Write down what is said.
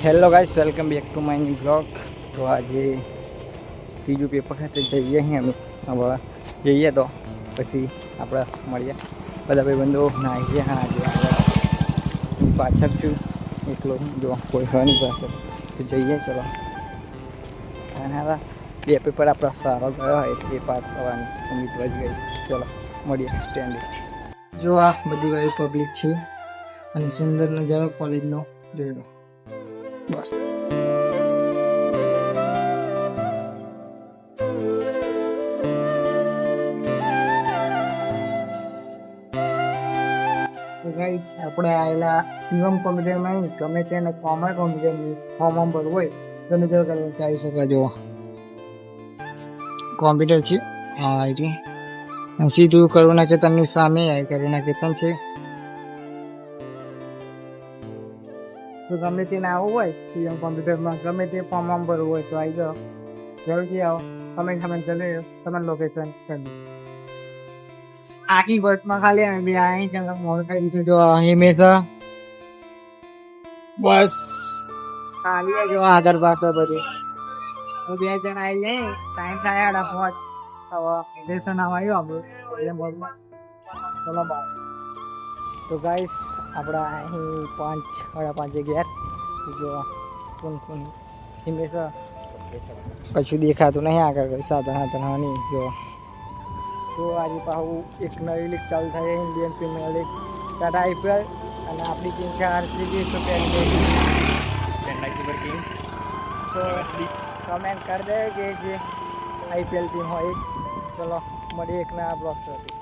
Hello guys, welcome back to my new blog. તો આજે ત્રીજું પેપર ખાતે જઈએ અહીં અમે. હવે જઈએ તો પછી આપણે મળીએ બધા ભાઈબંધો નાહીએ. હા, આજે હું પાછળ છું એકલો, જો કોઈ હોય નહીં પાસે તો જઈએ. ચલો, અને હવે બે પેપર આપણા સારો ગયો એટલે પાસ થવાની ઉમ્મીદ વધી ગઈ. ચલો મળીએ સ્ટેન્ડ. જો આ બધી વાળી પબ્લિક છે અને સુંદર નજારો કોલેજનો જોઈ લો. બસ ગાઈસ, આપણે આવેલા શિવમ કોમ્પ્યુટરમાં ગમે તેને કોમર્સ કોમ્પ્યુટરની ફોર્મ ભરવું હોય તો નજર કરવા ચાલી શકો. જો કોમ્પ્યુટર છે, હા એટલે સીધું કરુણા કેતનની સામે કરુણા કેતન છે. તો ગમે તેને આવવું હોય શિવમ કોમ્પ્યુટરમાં, ગમે તે ફોર્મ ભરવું હોય તો આવી જાઓ, જલ્દી આવો. કમેન્ટ કરી તમારું લોકેશન કરી આખી બસમાં ખાલી અમે બે અહીં મોડ કરી દીધું. જો હિમેશા બસ ખાલી જો આગળ પાછળ બધી બે જણા આવી જાય. ટાઈમ થાય 8:05. હવે લેસન આવ્યું આપણું. ચલો બાય. તો ગાઈસ, આપણા અહીં 5:30 ગયા. જો કોણ હિમેશા કશું દેખાતું નહીં આગળ, સાધન નહીં. જો તો આજે પાછું એક નવી લીગ ચાલુ થાય, Indian premier league, Tata IPL, અને આપણી ટીમ છે RCB. તો ચેન્નાઈ સુપર કિંગ. તો કમેન્ટ કરી દે કે જે IPL ટીમ હોય. ચલો મળીએ એક નવા બ્લોગ સાથે.